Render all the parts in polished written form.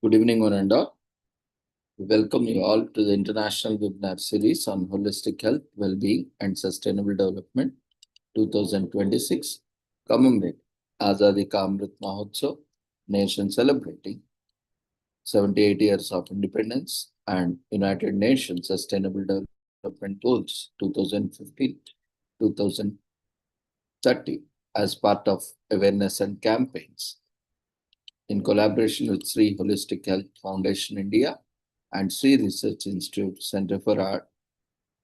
Good evening, one and all. We welcome you all to the international webinar series on holistic health, well-being, and sustainable development 2026, commemorate Azadi Ka Amrit Mahotsav, nation celebrating 78 years of independence and United Nations Sustainable Development Goals 2015-2030 as part of awareness and campaigns in collaboration with Sri Holistic Health Foundation India and Sri Research Institute Center for Art,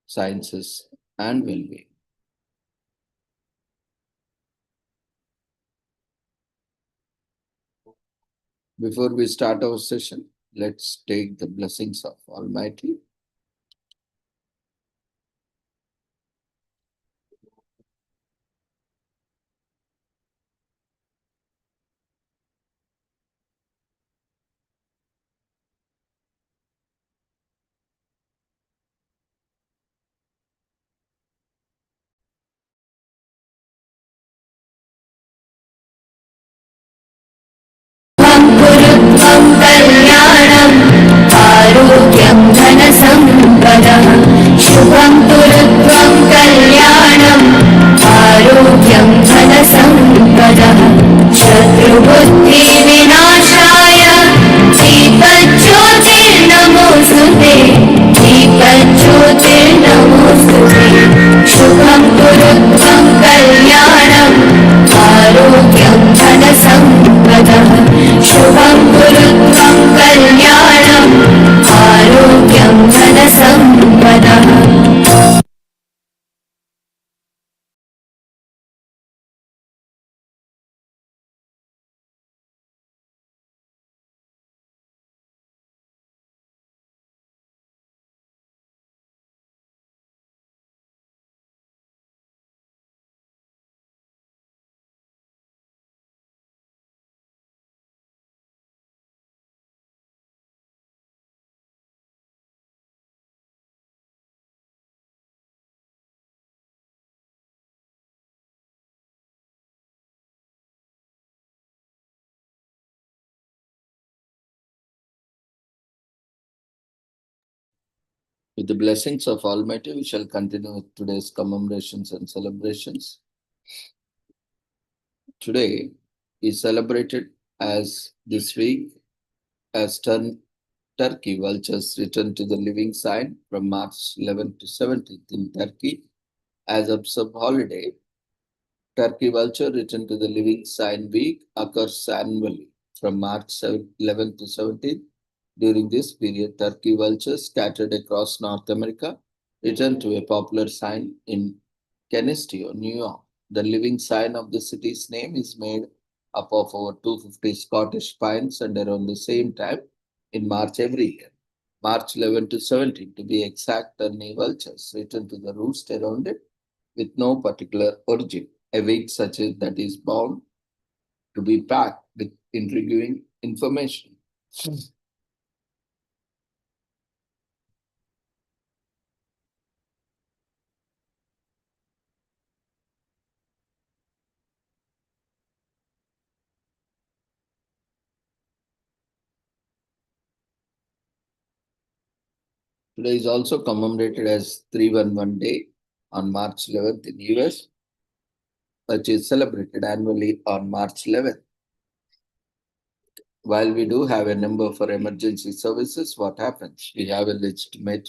Sciences and Wellbeing. Before we start our session, let's take the blessings of Almighty. कल्याणम् आरोग्यं धनसम्पदः शुभं कुरुत्वं कल्याणम् आरोग्यं धनसम्पदः शत्रुबुद्धिविनाशाय दीपज्योतिर्नमोऽस्तुते दीपज्योतिर्नमोऽस्तुते शुभं कुरुत्वं कल्याणम् आरोग्यं धनसम्पदः शुभं कुरुत्वं कल्याणम् आरोग्यं धनसम्पदः With the blessings of Almighty, we shall continue with today's commemorations and celebrations. Today is celebrated as this week as Turkey vultures return to the living sign from March 11th to 17th in Turkey. As a sub-holiday, Turkey vulture return to the living sign week occurs annually from March 11th to 17th. During this period, turkey vultures scattered across North America return to a popular sign in Canisteo, New York. The living sign of the city's name is made up of over 250 Scottish pines, and around the same time in March every year, March 11 to 17 to be exact, turkey vultures return to the roost around it with no particular origin. A week such as that is bound to be packed with intriguing information. Today is also commemorated as 311 Day on March 11th in US, which is celebrated annually on March 11th. While we do have a number for emergency services, what happens? We have a legitimate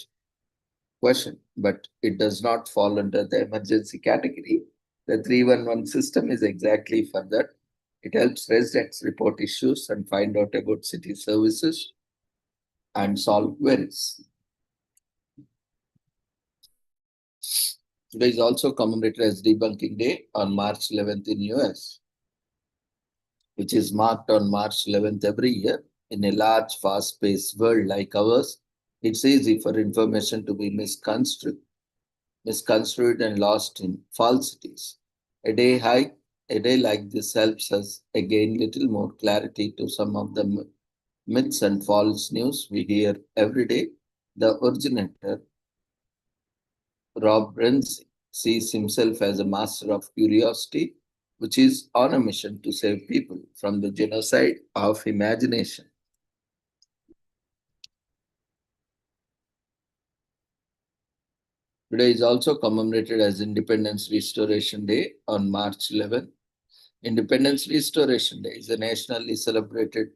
question, but it does not fall under the emergency category. The 311 system is exactly for that. It helps residents report issues and find out about city services and solve queries. Today is also commemorated as Debunking Day on March 11th in US, which is marked on March 11th every year. In a large, fast-paced world like ours, it's easy for information to be misconstrued and lost in falsities. A day high A day like this helps us gain little more clarity to some of the myths and false news we hear every day. The originator, Rob Renzi, sees himself as a master of curiosity, which is on a mission to save people from the genocide of imagination. Today is also commemorated as Independence Restoration Day on March 11. Independence Restoration Day is a nationally celebrated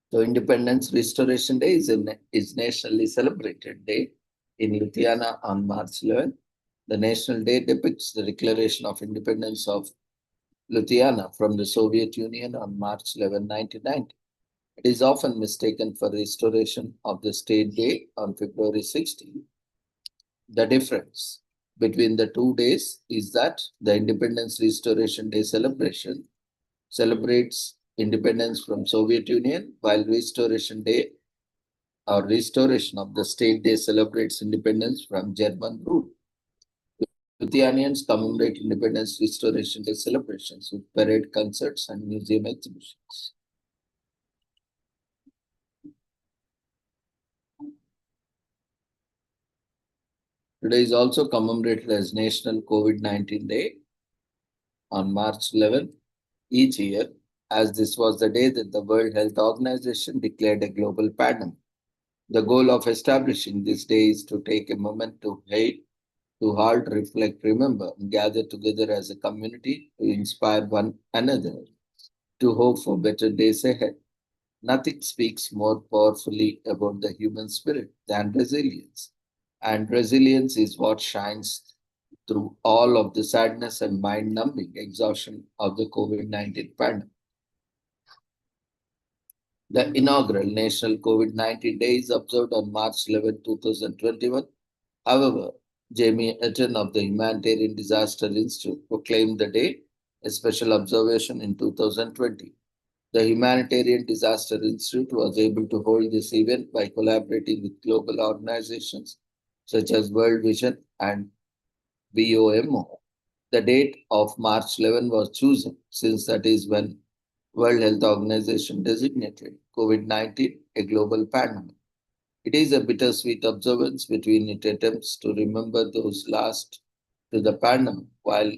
So Independence Restoration Day is nationally celebrated day in Lithuania on March 11. The national day depicts the declaration of independence of Lithuania from the Soviet Union on March 11, 1990. It is often mistaken for restoration of the state day on February 16. The difference between the 2 days is that the Independence Restoration Day celebration celebrates independence from Soviet Union, while Restoration Day or restoration of the state day celebrates independence from German rule. Lithuanians commemorate Independence Restoration Day celebrations with parade concerts and museum exhibitions. Today is also commemorated as National COVID-19 Day on March 11 each year, as this was the day that the World Health Organization declared a global pandemic. The goal of establishing this day is to take a moment to halt, reflect, remember, and gather together as a community to inspire one another, to hope for better days ahead. Nothing speaks more powerfully about the human spirit than resilience. And resilience is what shines through all of the sadness and mind numbing exhaustion of the COVID 19 pandemic. The inaugural National COVID 19 Day is observed on March 11, 2021. However, Jamie Etten of the Humanitarian Disaster Institute proclaimed the day a special observation in 2020. The Humanitarian Disaster Institute was able to hold this event by collaborating with global organizations such as World Vision and WOMO. The date of March 11 was chosen since that is when World Health Organization designated COVID-19 a global pandemic. It is a bittersweet observance between its attempts to remember those lost to the pandemic while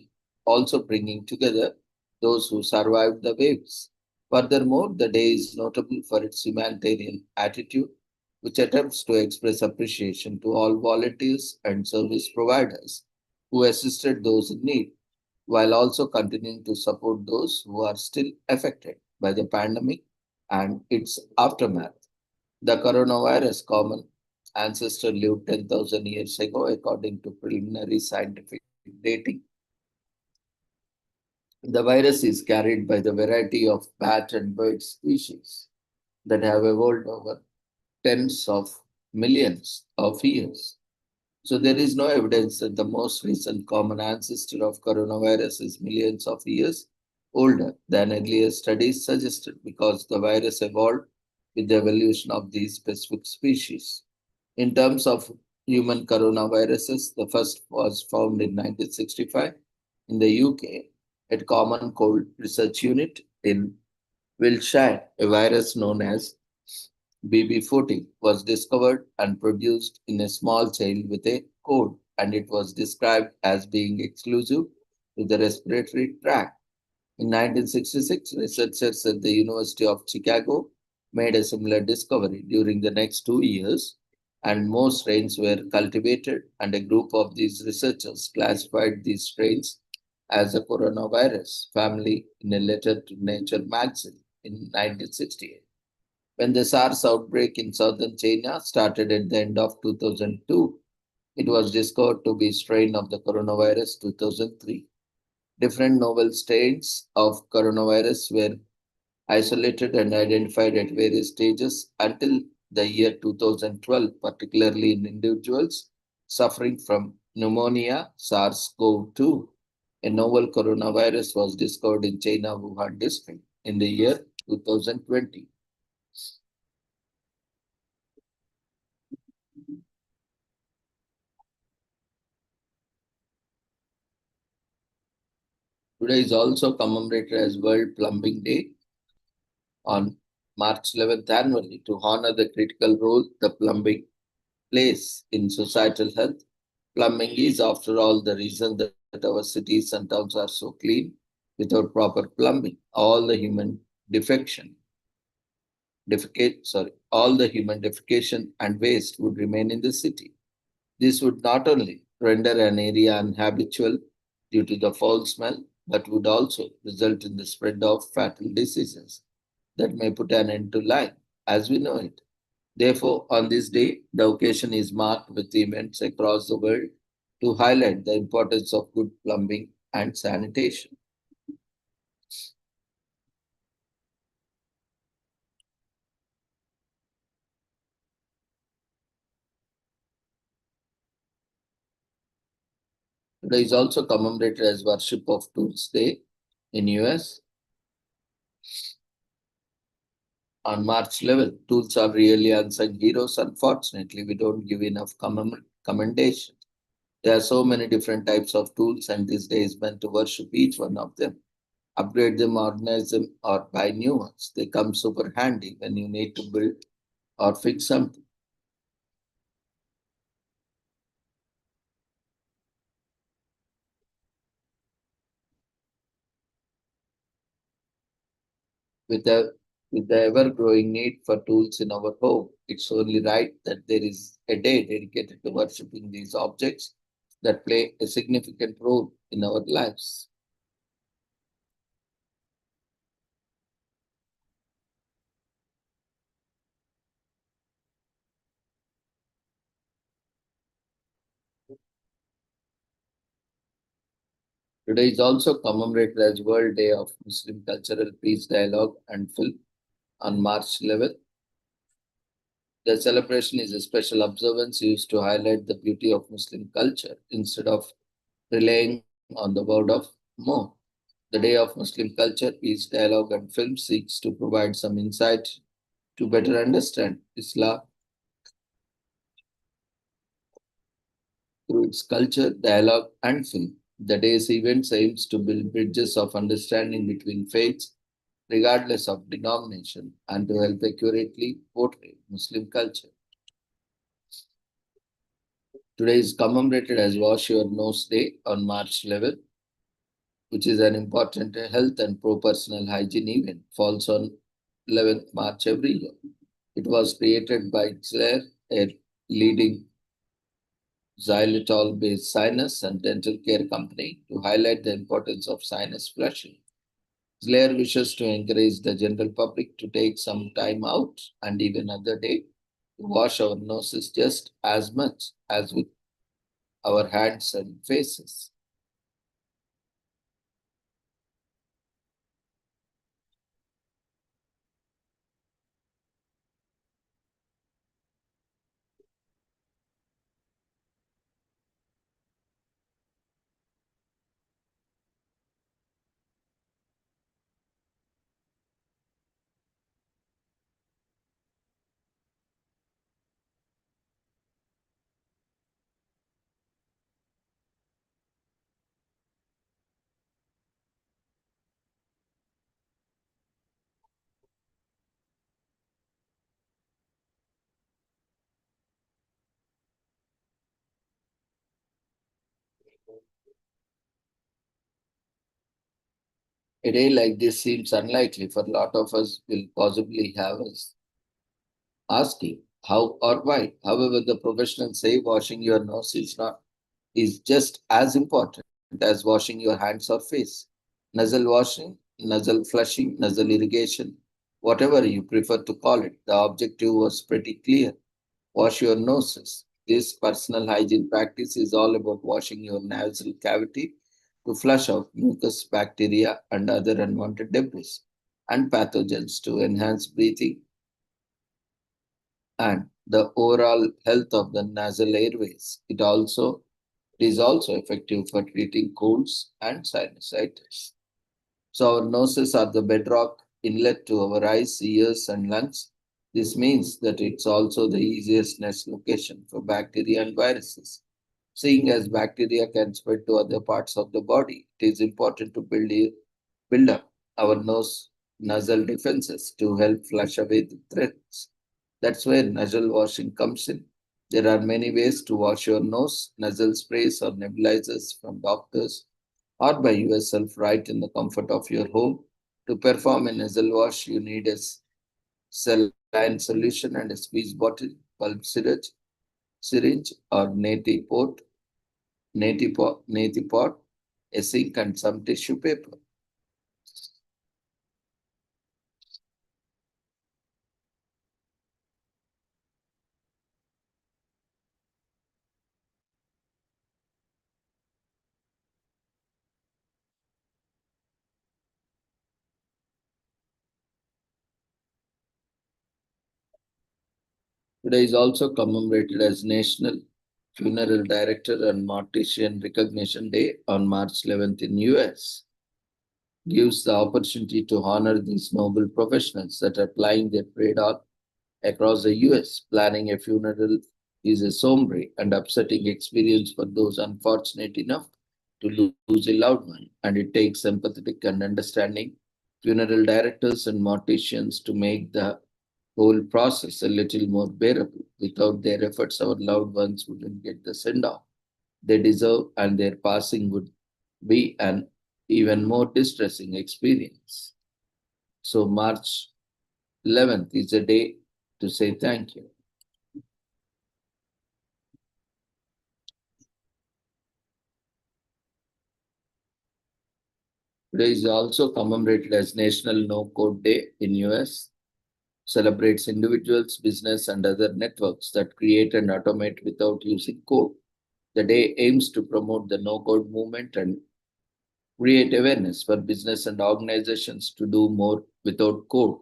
also bringing together those who survived the waves. Furthermore, the day is notable for its humanitarian attitude, which attempts to express appreciation to all volunteers and service providers who assisted those in need, while also continuing to support those who are still affected by the pandemic and its aftermath. The coronavirus common ancestor lived 10,000 years ago, according to preliminary scientific dating. The virus is carried by the variety of bat and bird species that have evolved over tens of millions of years. So there is no evidence that the most recent common ancestor of coronavirus is millions of years older than earlier studies suggested because the virus evolved with the evolution of these specific species. In terms of human coronaviruses, the first was found in 1965 in the UK at Common Cold Research Unit in Wiltshire. A virus known as BB14 was discovered and produced in a small child with a cold, and it was described as being exclusive to the respiratory tract. In 1966, researchers at the University of Chicago made a similar discovery during the next 2 years, and more strains were cultivated, and a group of these researchers classified these strains as a coronavirus family in a letter to Nature magazine in 1968. When the SARS outbreak in southern China started at the end of 2002, it was discovered to be strain of the coronavirus 2003. Different novel strains of coronavirus were isolated and identified at various stages until the year 2012, particularly in individuals suffering from pneumonia, SARS-CoV-2. A novel coronavirus was discovered in China, Wuhan district in the year 2020. Today is also commemorated as World Plumbing Day on March 11th annually to honor the critical role the plumbing plays in societal health. Plumbing is, after all, the reason that our cities and towns are so clean. Without proper plumbing, all the human defecation and waste would remain in the city. This would not only render an area unhabitual due to the foul smell, but would also result in the spread of fatal diseases that may put an end to life as we know it. Therefore, on this day, the occasion is marked with events across the world to highlight the importance of good plumbing and sanitation. Today is also commemorated as Worship of Tools Day in US. On March 11th, tools are really unsung heroes. Unfortunately, we don't give enough commendation. There are so many different types of tools, and this day is meant to worship each one of them, upgrade them, organize them, or buy new ones. They come super handy when you need to build or fix something. With the with the ever-growing need for tools in our home, it's only right that there is a day dedicated to worshipping these objects that play a significant role in our lives. Today is also commemorated as World Day of Muslim Cultural Peace Dialogue and Film on March 11th. The celebration is a special observance used to highlight the beauty of Muslim culture instead of relying on the word of mouth. The Day of Muslim Culture, Peace Dialogue and Film seeks to provide some insight to better understand Islam through its culture, dialogue, and film. The day's event aims to build bridges of understanding between faiths, regardless of denomination, and to help accurately portray Muslim culture. Today is commemorated as Wash Your Nose Day on March 11th, which is an important health and pro-personal hygiene event, falls on 11th March every year. It was created by Xler, a leading xylitol-based sinus and dental care company, to highlight the importance of sinus flushing. Xler wishes to encourage the general public to take some time out and even another day to wash our noses just as much as with our hands and faces. A day like this seems unlikely for a lot of us will possibly have us asking how or why. However, the professionals say washing your nose is just as important as washing your hands or face. Nasal washing, nasal flushing, nasal irrigation, whatever you prefer to call it, the objective was pretty clear. Wash your noses. This personal hygiene practice is all about washing your nasal cavity to flush out mucus, bacteria, and other unwanted debris and pathogens to enhance breathing and the overall health of the nasal airways. It is also effective for treating colds and sinusitis. So our noses are the bedrock inlet to our eyes, ears, and lungs. This means that it's also the easiest nest location for bacteria and viruses. Seeing as bacteria can spread to other parts of the body, it is important to build up our nasal defenses to help flush away the threats. That's where nasal washing comes in. There are many ways to wash your nose, nasal sprays or nebulizers from doctors or by yourself right in the comfort of your home. To perform a nasal wash, you need a saline solution and a squeeze bottle, pulp syringe or neti pot, a sink and some tissue paper. Today is also commemorated as National Funeral Director and Mortician Recognition Day on March 11th in US. Gives the opportunity to honor these noble professionals that are plying their trade all across the US. Planning a funeral is a sombre and upsetting experience for those unfortunate enough to lose a loved one, and it takes sympathetic and understanding funeral directors and morticians to make the whole process a little more bearable. Without their efforts, our loved ones wouldn't get the send off they deserve, and their passing would be an even more distressing experience. So, March 11th is a day to say thank you. Today is also commemorated as National No Code Day in US, celebrates individuals, business, and other networks that create and automate without using code. The day aims to promote the no code movement and create awareness for business and organizations to do more without code.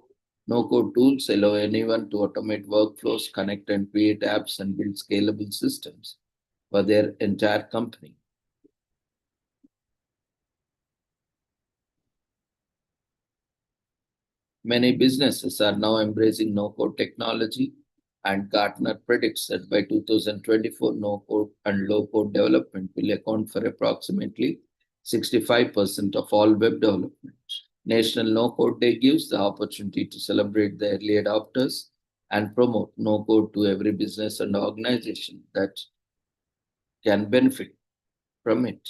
No code tools allow anyone to automate workflows, connect and create apps, and build scalable systems for their entire company. Many businesses are now embracing no code technology, and Gartner predicts that by 2024, no code and low code development will account for approximately 65% of all web development. National No Code Day gives the opportunity to celebrate the early adopters and promote no code to every business and organization that can benefit from it.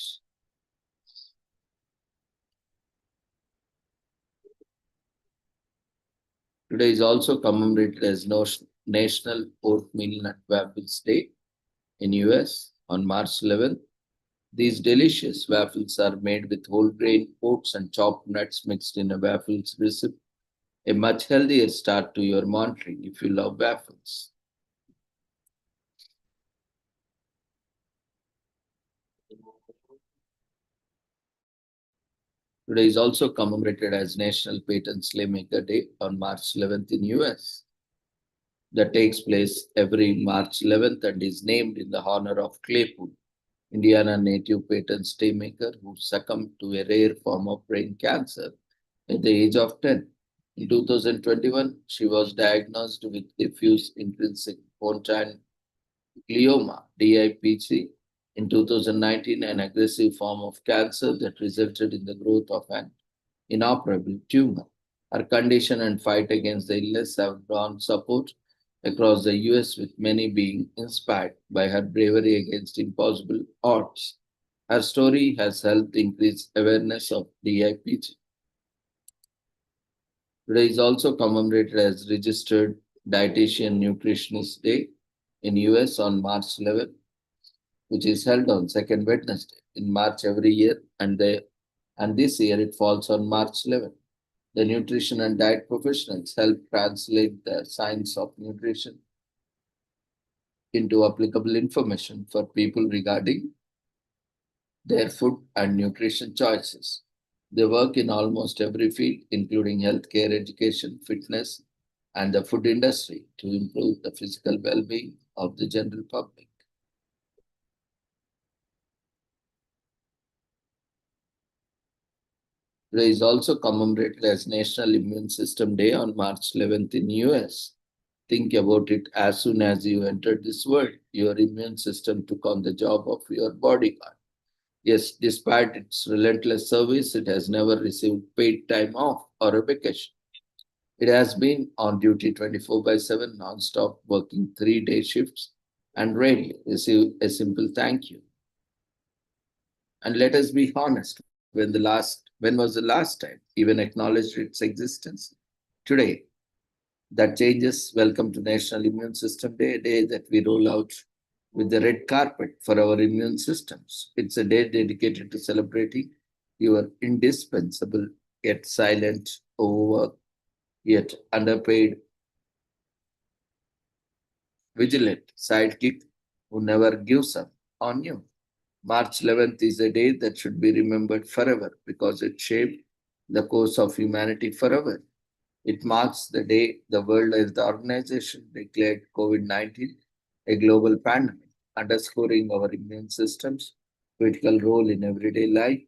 Today is also commemorated as National Oatmeal Nut Waffles Day in US on March 11th. These delicious waffles are made with whole grain oats and chopped nuts mixed in a waffles recipe. A much healthier start to your morning if you love waffles. Today is also commemorated as National Patent Slaymaker Day on March 11th in US. That takes place every March 11th and is named in the honor of Claypool, Indiana native patent staymaker who succumbed to a rare form of brain cancer at the age of 10. In 2021, she was diagnosed with diffuse intrinsic pontine glioma, DIPG. In 2019, an aggressive form of cancer that resulted in the growth of an inoperable tumor. Her condition and fight against the illness have drawn support across the US, with many being inspired by her bravery against impossible odds. Her story has helped increase awareness of DIPG. Today is also commemorated as Registered Dietitian Nutritionist Day in US on March 11, which is held on second Wednesday in March every year, and this year it falls on March 11. The nutrition and diet professionals help translate the science of nutrition into applicable information for people regarding their food and nutrition choices. They work in almost every field, including healthcare, education, fitness, and the food industry to improve the physical well-being of the general public. Today is also commemorated as National Immune System Day on March 11th in US. Think about it, as soon as you entered this world, your immune system took on the job of your bodyguard. Yes, despite its relentless service, it has never received paid time off or a vacation. It has been on duty 24 by 7, non-stop, working 3-day shifts, and rarely received a simple thank you. And let us be honest, when was the last time even acknowledged its existence? Today, that changes. Welcome to National Immune System Day, a day that we roll out with the red carpet for our immune systems. It's a day dedicated to celebrating your indispensable, yet silent, overworked, yet underpaid, vigilant sidekick who never gives up on you. March 11th is a day that should be remembered forever because it shaped the course of humanity forever. It marks the day the World Health Organization declared COVID-19 a global pandemic, underscoring our immune system's critical role in everyday life.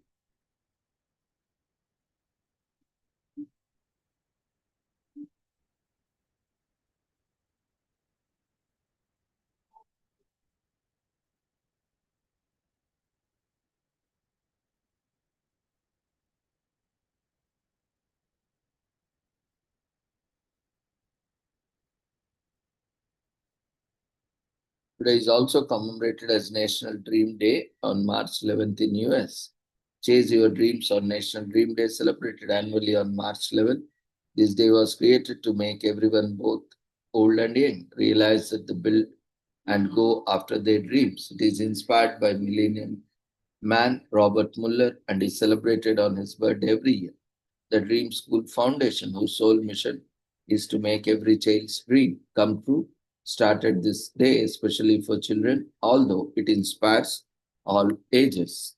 Today is also commemorated as National Dream Day on March 11th in US. Chase Your Dreams on National Dream Day, celebrated annually on March 11th. This day was created to make everyone, both old and young, realize that the build and go after their dreams. It is inspired by Millennium Man Robert Mueller and is celebrated on his birthday every year. The Dream School Foundation, whose sole mission is to make every child's dream come true, started this day especially for children, although it inspires all ages.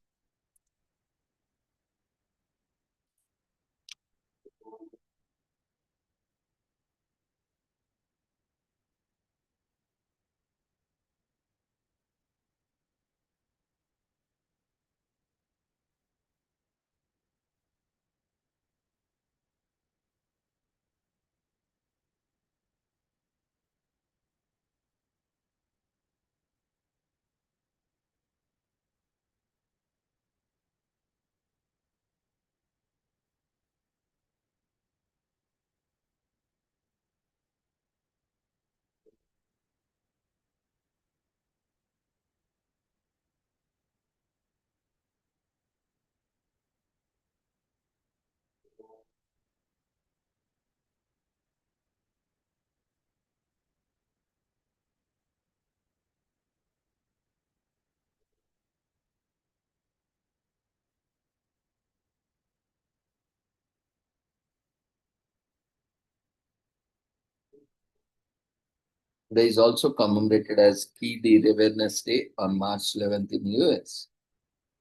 Today is also commemorated as Key Deer Awareness Day on March 11th in US,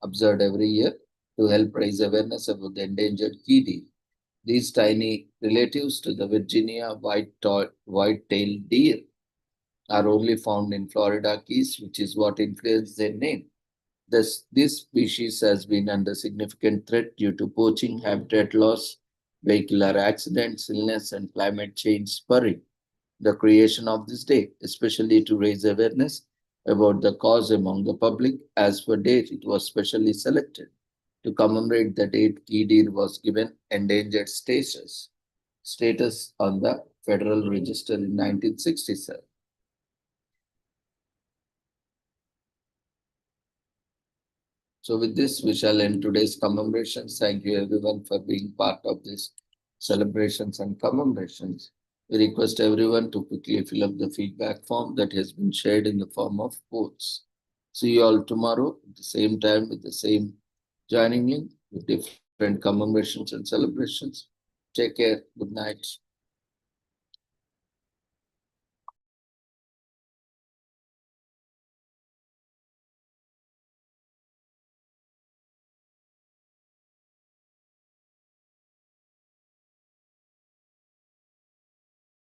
observed every year to help raise awareness about the endangered key deer. These tiny relatives to the Virginia white-tailed deer are only found in Florida Keys, which is what influenced their name. This species has been under significant threat due to poaching, habitat loss, vehicular accidents, illness, and climate change spurring the creation of this day, especially to raise awareness about the cause among the public. As per date, it was specially selected. To commemorate the date, key deer was given endangered status on the Federal Register in 1967. So with this, we shall end today's commemorations. Thank you everyone for being part of this celebrations and commemorations. We request everyone to quickly fill up the feedback form that has been shared in the form of votes. See you all tomorrow at the same time with the same joining link with different commemorations and celebrations. Take care. Good night.